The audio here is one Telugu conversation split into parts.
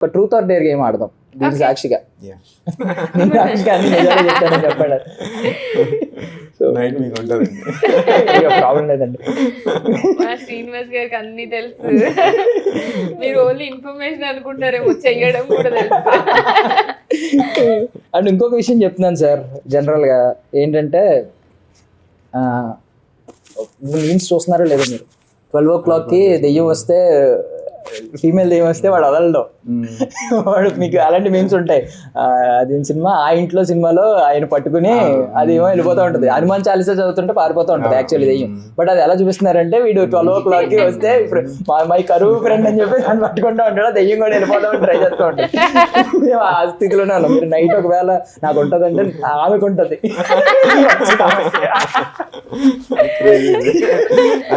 ఒక ట్రూత్ ఆర్ డేర్ గేమ్ ఆడదాం దీని సాక్షిగా. Yeah. నేను సాక్షిగా అన్ని నిజాలు చెప్తానని చెప్పాడు. సో నైట్ మీకు ఉంటుందండి. ప్రాబ్లం లేదండి. మా శ్రీనివాస్ గారికి అన్ని తెలుసు. మీరు ఓన్లీ ఇన్ఫర్మేషన్ అనుకుంటారేమో, చెయ్యడం కూడా తెలుసు. అండ్ ఇంకొక విషయం చెప్తున్నాను సార్, జనరల్గా ఏంటంటే మీన్స్ చూస్తున్నారో లేదో మీరు, 12 o'clock దెయ్యం వస్తే, ఫీమేల్ దెయ్యం వస్తే వాడు వదలడం. వాడు మీకు అలాంటి మీమ్స్ ఉంటాయి. అది సినిమా ఆ ఇంట్లో సినిమాలో ఆయన పట్టుకుని అది ఏమో వెళ్ళిపోతూ ఉంటుంది, హనుమాన్ చాలీసా చదువుతుంటే పారిపోతూ ఉంటుంది యాక్చువల్లీ దెయ్యం. బట్ అది ఎలా చూపిస్తున్నారంటే వీడు 12 o'clock వస్తే మై కరువు ఫ్రెండ్ అని చెప్పి దాన్ని పట్టుకుంటూ ఉంటాడు, దెయ్యం కూడా వెళ్ళిపోతామని ట్రై చేస్తూ ఉంటాడు. మేము ఆ స్థితిలోనే ఉన్నాం. మీరు నైట్ ఒకవేళ నాకు ఉంటుంది అంటే ఆమెకు ఉంటుంది.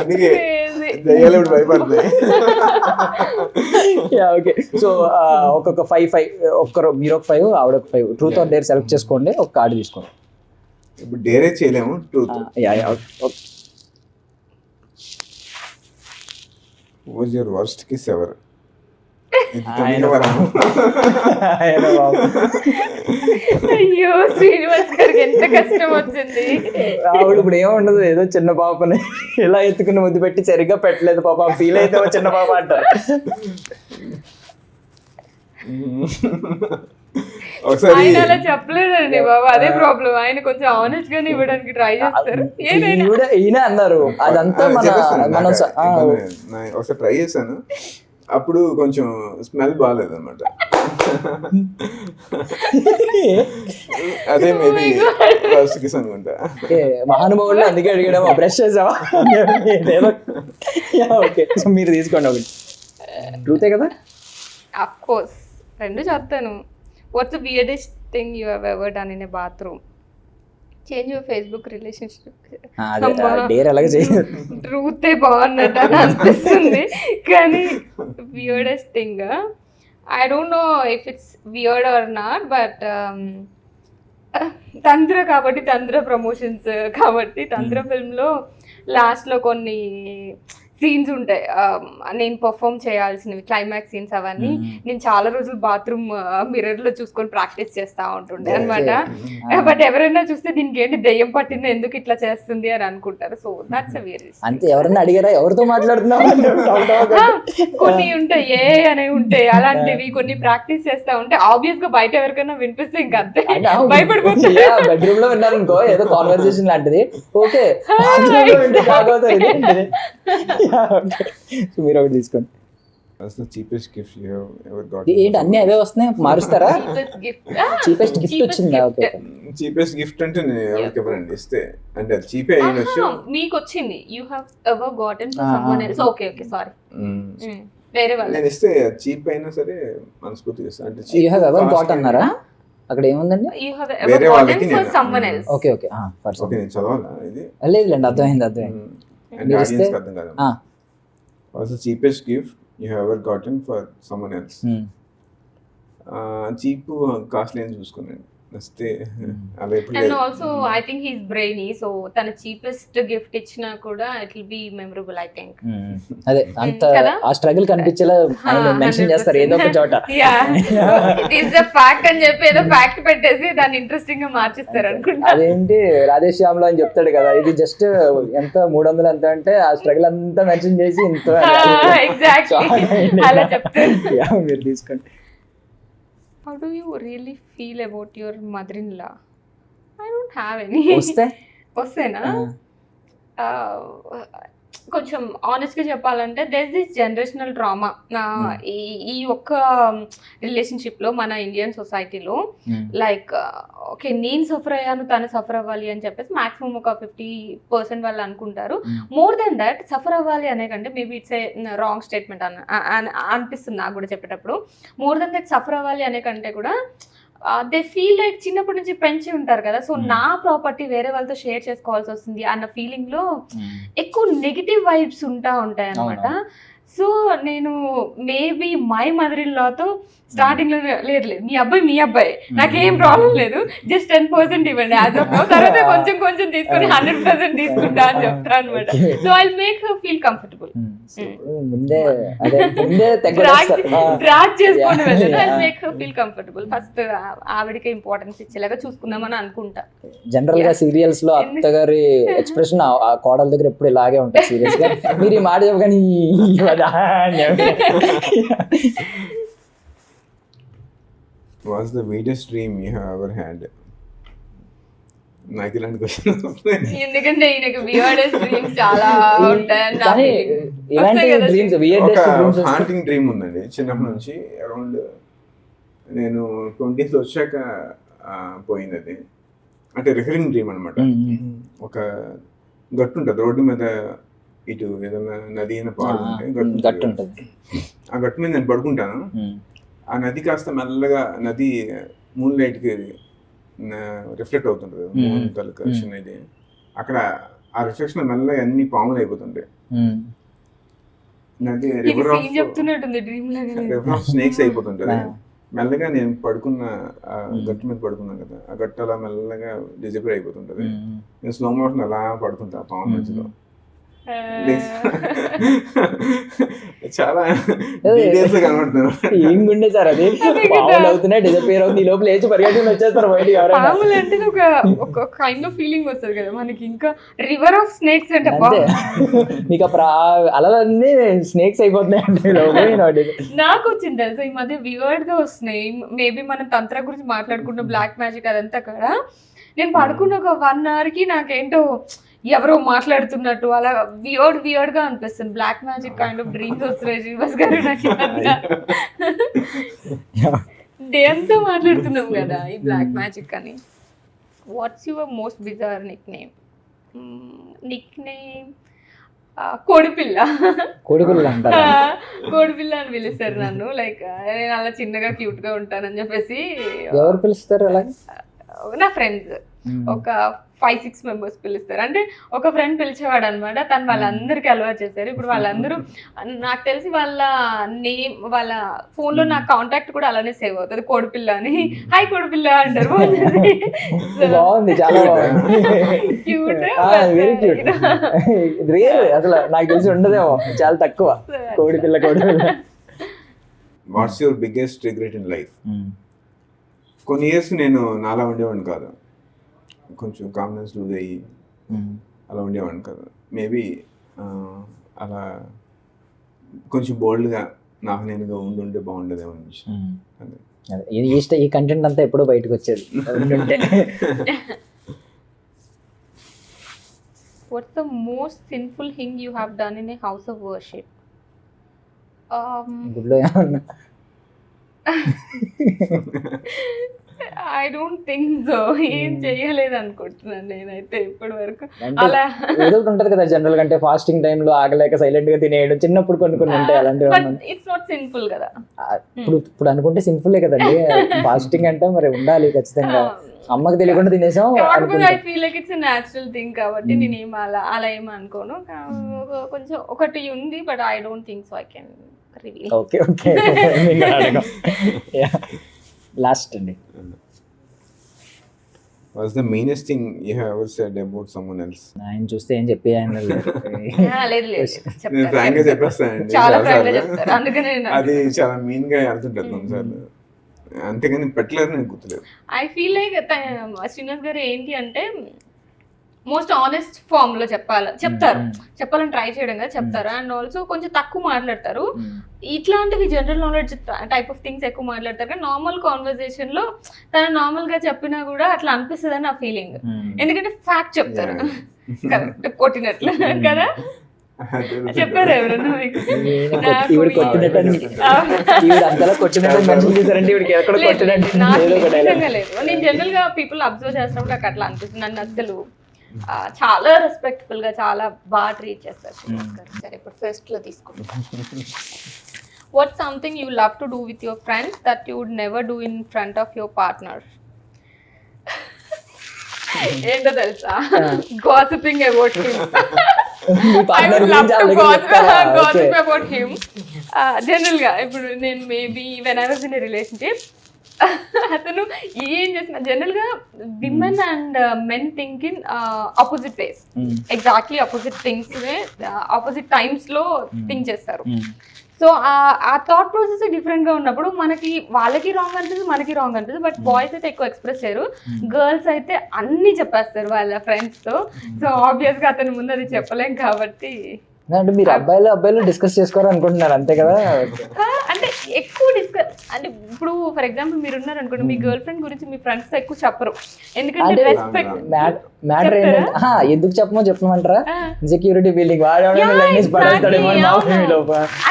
అందుకే దయ్యాలు ఇప్పుడు భయపడతాయి. ఓకే, సో ఒక్కొక్క 5 ఒక్కరు, మీరు ఒక 5 ఆవిడ ఒక 5 ట్రూత్ ఆర్ డేర్ సెలెక్ట్ చేసుకోండి, ఒక కార్డు తీసుకోండి. ఇప్పుడు డేరే చేయలేము, truth. Was your worst kiss ever? అయ్యో శ్రీనివాస్ గారికి ఎంత కష్టం వచ్చింది. ఆవిడ ఇప్పుడు ఏముండదు, ఏదో చిన్న పాపని ఇలా ఎత్తుకుని ముద్దు పెట్టి సరిగ్గా పెట్టలేదు పాప, ఫీల్ అయితే చిన్న పాప అంటారు. ఆయన అలా చెప్పలేదండి బాబా, అదే ప్రాబ్లం. ఆయన కొంచెం ఆనెస్ట్ గానే ఇవ్వడానికి ట్రై చేస్తారు. ఈయన అన్నారు అదంతా మనం ఒకసారి ట్రై చేశాను, అప్పుడు కొంచెం స్మెల్ బాగాలేదు అనమాట. అదే మేబీ ఫస్ట్ కిస్ అనుకుంటా. మహానుభావులు అందుకే అడిగాడేమో, బ్రష్ చేసావా? ఓకే, సో మీరు తీసుకోండి ఒకటి. ట్రూతే కదా? అఫ్ కోర్స్ రెండు చెప్తాను. What's the weirdest thing you have ever done in a bathroom? Change your Facebook relationship. ట్రూతే బాగున్నట్టు అని అనిపిస్తుంది, కానీ weirdest thing I don't know if it's weird or not, but తంత్ర కాబట్టి, తంత్ర ప్రమోషన్స్ కాబట్టి, తంత్ర ఫిల్మ్లో లాస్ట్లో కొన్ని సీన్స్ ఉంటాయి నేను పర్ఫామ్ చేయాల్సినవి, క్లైమాక్స్ సీన్స్. అవన్నీ నేను చాలా రోజులు బాత్రూమ్ మిర్రర్లో చూసుకొని ప్రాక్టీస్ చేస్తూ ఉంటుండే అనమాట. బట్ ఎవరైనా చూస్తే దీనికి ఏంటి దెయ్యం పట్టింది, ఎందుకు ఇట్లా చేస్తుంది అని అనుకుంటారు. సో దట్స్ అ వెరీ అంతే. ఎవరైనా అడిగారా ఎవరితో మాట్లాడుతున్నావు? కొన్ని ఉంటాయి, ఏ అనేవి ఉంటాయి, అలాంటివి కొన్ని ప్రాక్టీస్ చేస్తా ఉంటే ఆబ్వియస్ గా బయట ఎవరికైనా వినిపిస్తే ఇంకా అంతే భయపడిపోతుంది. బెడ్రూమ్ లో విన్నారనుకో ఏదో కాన్వర్సేషన్ లాంటిది, ఓకే మీరు ఒకటి తీసుకోండి. ఏంటి అన్ని అవే వస్తున్నాయి, మారుస్తారా? చీపెస్ట్ గిఫ్ట్ వచ్చిందా? ఓకే, చీపెస్ట్ గిఫ్ట్ అంటే నేను ఎవరికి ఎవరండి ఇస్తే అంటే అది చీపే అయినొచ్చు. మీకు వచ్చింది you have ever gotten from someone else. Okay okay sorry, వేరే వాళ్ళు నేను ఇస్తే చీప్ అయినా సరే మనస్ఫూర్తిగా ఇస్తా. అంటే యు హావ్ ఎవర్ గాట్ అన్నారా? అక్కడ ఏముందండి? You have ever gotten for someone else. Okay okay, okay నేను చదవాలా ఇది? లేదులేండి, అర్థమైంది. అంటే ఆడియన్స్ అర్థం కాదు. What's the cheapest gift you have ever gotten for someone else? Cheap costly అని చూసుకున్నాను వస్తే అలా ఎప్పుడు. And also I think he's brainy, so తన చీపెస్ట్ గిఫ్ట్ ఇచ్చినా కూడా it will be memorable I think. అదే అంత ఆ స్ట్రగుల్ కనిపించేలా మెన్షన్ చేస్తారు ఏదో ఒక చోట. ఇట్ ఇస్ ద ఫ్యాక్ట్ అని చెప్పి ఏదో ఫ్యాక్ట్ పెట్టేసి దాన్ని ఇంట్రెస్టింగ్ గా మార్చిస్తారు అనుకుంటా. అదేంటి రాధేశ్యామ్లో అని చెప్తాడు కదా, ఇది జస్ట్ ఎంత 300 ఎంత అంటే ఆ స్ట్రగుల్ అంతా మెన్షన్ చేసి ఇంత ఎగ్జాక్ట్లీ అలా చెప్తారు. మీరు తీసుకోండి. How do you really feel about your mother-in-law? I don't have any. వస్తేనా కొంచెం ఆనెస్ట్గా చెప్పాలంటే there is this generational drama ఈ ఒక్క రిలేషన్షిప్లో మన ఇండియన్ సొసైటీలో. లైక్ ఓకే నేను సఫర్ అయ్యాను తను సఫర్ అవ్వాలి అని చెప్పేసి మాక్సిమం ఒక 50% వాళ్ళు అనుకుంటారు. మోర్ దెన్ దట్ సఫర్ అవ్వాలి అనే కంటే maybe it's a wrong statement అనిపిస్తుంది నాకు కూడా చెప్పేటప్పుడు. మోర్ దెన్ దట్ సఫర్ అవ్వాలి అనే కంటే కూడా దే ఫీల్ లైక్ చిన్నప్పటి నుంచి పెంచి ఉంటారు కదా, సో నా ప్రాపర్టీ వేరే వాళ్ళతో షేర్ చేసుకోవాల్సి వస్తుంది అన్న ఫీలింగ్ లో ఎక్కువ నెగిటివ్ వైబ్స్ ఉంటాయి అన్నమాట. సో నేను మేబీ మై మదర్ ఇన్ లాతో స్టార్టింగ్ లో లేదు మీ అబ్బాయి నాకేం ప్రాబ్లం లేదు, జస్ట్ 10% ఇవ్వండి యాజ్ ఆఫ్ నౌ, తర్వాత కొంచెం తీసుకొని 100% తీసుకుంటా అని చెప్తా అనమాట. So I make her feel comfortable. ముందే తెగొస్తారు. డ్రాగ్ చేసుకొని వెళ్ళను. Yeah. I make her feel comfortable. First ఆవిడకి ఇంపార్టెన్స్ ఇచ్చేలాగా చూసుకుందామని అనుకుంటా. జనరల్ గా సీరియల్స్ లో అత్తగారి ఎక్స్ప్రెషన్ ఆ కోడల దగ్గర ఎప్పుడు ఇలాగే ఉంటుంది సీరియస్ గా. మీరు ఈ మాట చెప్పగానే What's the weirdest dream you have ever had? నాకు ఇలాంటి క్వశ్చన్ ఎందుకంటే ఈయనకి వియర్డెస్ట్ డ్రీమ్స్ చాలా ఉంటాయని నా కానీ feeling. ఇలాంటి వస్తాయి కదా డ్రీమ్స్ ఒక వియర్డెస్ట్ డ్రీమ్స్ హాంటింగ్ డ్రీమ్ ఉందండి చిన్నప్పటి నుంచి. అరౌండ్ నేను 20s వచ్చాక పోయింది అది. అంటే రికరింగ్ డ్రీమ్ అనమాట. ఒక గట్టు ఉంటుంది రోడ్డు మీద, ఇటు ఏదైనా నది అయినా పాడు ఉంటే గట్టు ఉంటుంది. ఆ గట్టు మీద నేను పడుకుంటాను. ఆ నది కాస్త మెల్లగా నది మూన్ లైట్కి రిఫ్లెక్ట్ అవుతుంటుంది. మూన్ తాలూకా విషయం ఇది. అక్కడ ఆ రిఫ్లెక్షన్ మెల్లగా అన్ని పాములు అయిపోతుంటాయి. నది రివర్ ఆఫ్ చెప్తున్నట్టుంది డ్రీమ్ లాగా. రివర్ ఆఫ్ స్నేక్స్ అయిపోతుంటది. మెల్లగా నేను పడుకున్న ఆ గట్టు మీద పడుకున్నాను కదా, ఆ గట్టు అలా మెల్లగా డిజపేర్ అయిపోతుంటది. నేను స్లో మోషన్ అలా పడుతుంటా ఆ పాము మధ్యలో. చాలా డీటెయిల్స్ కనబడుతున్నాను. ఏం గుండె సార్ అది, పావులు అవుతున్నాయి డిజపేర్ అవుతుంది, ఈ లోపల లేచి పరిగెట్టుకుని వచ్చేస్తారు బయటికి ఎవరైనా. పాములు అంటే ఒక కైండ్ ఆఫ్ ఫీలింగ్ వస్తుంది కదా మనకి. ఇంకా రివర్ ఆఫ్ స్నేక్స్ అంటే అంతే, నీకు అప్పుడు అలలన్నీ స్నేక్స్ అయిపోతున్నాయి అంటే నాకు వచ్చింది తెలుసా ఈ మధ్య వివర్డ్ గా వస్తున్నాయి. మేబీ మనం తంత్ర గురించి మాట్లాడుకుంటున్న బ్లాక్ మ్యాజిక్ అదంతా కూడా. నేను పడుకున్న ఒక 1 hour కి నాకేంటో ఎవరో మాట్లాడుతున్నట్టు అలా వియర్డ్ గా అనిపిస్తుంది. Black magic kind of dreams వస్తున్నాయి శ్రీనివాస్ గారు నాకు. డే అంతా మాట్లాడుతున్నాం కదా ఈ బ్లాక్ మ్యాజిక్ అని. What's your most bizarre nickname? కోడిపిల్ల. కోడిపిల్ల అంటారు. కోడిపిల్ల అని పిలుస్తారు నన్ను. లైక్ నేను అలా చిన్నగా క్యూట్ గా ఉంటానని చెప్పేసి. ఎవరు పిలుస్తారు అలా? నా ఫ్రెండ్స్ ఒక 5-6 మెంబర్స్ పిలుస్తారు. అంటే ఒక ఫ్రెండ్ పిలిచేవాడు అనమాట. తను వాళ్ళందరికీ అలవాటు చేశారు. ఇప్పుడు వాళ్ళందరూ నాకు తెలిసి వాళ్ళ నేమ్, వాళ్ళ ఫోన్ లో నా కాంటాక్ట్ కూడా అలానే సేవ్ అవుతుంది, కోడిపిల్ల అని. హాయ్ కోడిపిల్ల అంటారు. బాగుంది, చాలా బాగుంది. Cute, very cute. రేర్ అసలు నాకు తెలిసి ఉండదేమో, చాలా తక్కువ కోడిపిల్ల. What's your biggest regret in life? కొన్ని ఇయర్స్ నేను నాలా ఉండేవాడిని కాదు, కొంచెం కాన్ఫిడెన్స్ లూజ్ అయ్యి అలా ఉండేవాడిని కాదు. మేబీ అలా కొంచెం బోల్డ్గా నాకు నేనుగా ఉండుంటే బాగుండేదేమో అనిపించింది. ఈ కంటెంట్ అంతా ఎప్పుడో బయటకు వచ్చేది. What's the most sinful thing you have done in a house of worship? గుడ్లో ఏమన్నా? I don't think so. ఏం చెయ్యలేదు అనుకుంటున్నాను నేనైతే ఇప్పటి వరకు. అలా ఏదో ఒకటి ఉంటది కదా జనరల్ గా, అంటే ఫాస్టింగ్ టైమ్ లో ఆగలేక సైలెంట్ గా తినేయడం, చిన్నప్పుడు కొన్ని ఉంటాయి అలాంటివి. ఇట్స్ నాట్ సింపుల్ కదా. ఇప్పుడు అనుకుంటే సింపులే కదండి. ఫాస్టింగ్ అంటే మరి ఉండాలి ఖచ్చితంగా. అమ్మకి తెలియకుండా తినేసాం. I feel like it's natural thing కాబట్టి నేను ఏం అలా ఏం అనుకోను. కొంచెం ఒకటి ఉంది, but I don't think so I can reveal. Okay last అండి. What's the meanest thing you have ever said about someone else? ఆయన చూస్తే ఏం చెప్పి ఆయన లేదు నేను ఫ్రాంక్ గా చెప్పేస్తానండి. చాలా ఫ్రాంక్ గా చెప్తారు, అందుకనే అది చాలా మీన్ గా వెళ్తుంటది కొన్నిసార్లు. అంతేగాని పెట్టలేదు, నాకు గుర్తులేదు. ఐ ఫీల్ లైక్ శ్రీనివాస్ గారు ఏంటి అంటే మోస్ట్ ఆనెస్ట్ ఫామ్ లో చెప్పాలని ట్రై చేయడం కదా చెప్తారు. అండ్ ఆల్సో కొంచెం తక్కువ మాట్లాడతారు. ఇట్లాంటివి general knowledge type of things ఎక్కువ మాట్లాడతారు. కానీ నార్మల్ కాన్వర్సేషన్ లో తను నార్మల్ గా చెప్పినా కూడా అట్లా అనిపిస్తుంది అని నా ఫీలింగ్. ఎందుకంటే ఫ్యాక్ట్ చెప్తారు, కరెక్ట్ కొట్టినట్లు కదా. చెప్పారు ఎవరన్నా మీకు? నేను జనరల్ గా పీపుల్ అబ్జర్వ్ చేసినప్పుడు నాకు అట్లా అనిపిస్తుంది. నన్ను అసలు చాలా రెస్పెక్ట్ఫుల్ గా చాలా బాగా ట్రీట్ చేస్తారు. సరే ఇప్పుడు ఫస్ట్ లో తీసుకుంటాం. What something you love to do with your friends that you would never do in front of your partner? ఏంటో తెలుసా? Gossiping about him. I would love to gossip about him. General గా ఇప్పుడు నేను maybe when I was in a relationship, అతను ఏం చేసిన జనరల్ గా women and men think in opposite ways, exactly opposite things opposite times లో థింక్ చేస్తారు. సో ఆ థాట్ ప్రాసెస్ డిఫరెంట్ గా ఉన్నప్పుడు మనకి వాళ్ళకి రాంగ్ అనిపిస్తుంది, మనకి రాంగ్ అనిపిస్తుంది. బట్ బాయ్స్ అయితే ఎక్కువ ఎక్స్ప్రెస్ చేయరు, గర్ల్స్ అయితే అన్ని చెప్పేస్తారు వాళ్ళ ఫ్రెండ్స్ తో. సో ఆబ్వియస్ గా అతని ముందు అది చెప్పలేం కాబట్టి. అంటే మీరు అబ్బాయిలు డిస్కస్ చేసుకోరు అనుకుంటున్నారు అంతే కదా? అంటే ఎక్కువ అంటే ఇప్పుడు ఫర్ ఎగ్జాంపుల్ మీరు ఉన్నారు అనుకోండి, మీ గర్ల్ ఫ్రెండ్ గురించి మీ ఫ్రెండ్స్ తో ఎక్కువ చెప్పరు, ఎందుకంటే రెస్పెక్ట్ మ్యాటర్ ఏంటంటే ఎందుకు చెప్పమంటారా, ఇన్సెక్యూరిటీ ఫీలింగ్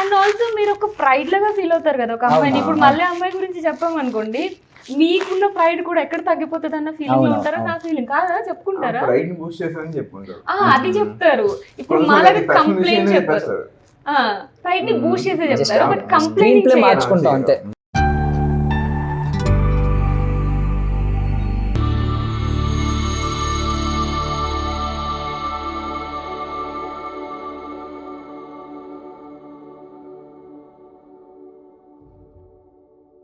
అండ్ ఆల్సో మీరు ఒక ప్రైడ్ లాగా ఫీల్ అవుతారు కదా ఒక అమ్మాయిని. ఇప్పుడు మళ్ళీ అమ్మాయి గురించి చెప్పామనుకోండి, మీకున్న ప్రైడ్ కూడా ఎక్కడ తగ్గిపోతుంది అన్న ఫీలింగ్ లో ఉంటారా? నా ఫీలింగ్ కాదా, చెప్పుకుంటారా? అది చెప్తారు. ఇప్పుడు మాలాగా కంప్లైంట్ చెప్పారు, ప్రైడ్ ని బూస్ట్ చేసే చెప్తారు, బట్ కంప్లైంట్ మార్చుకుంటాం అంతే.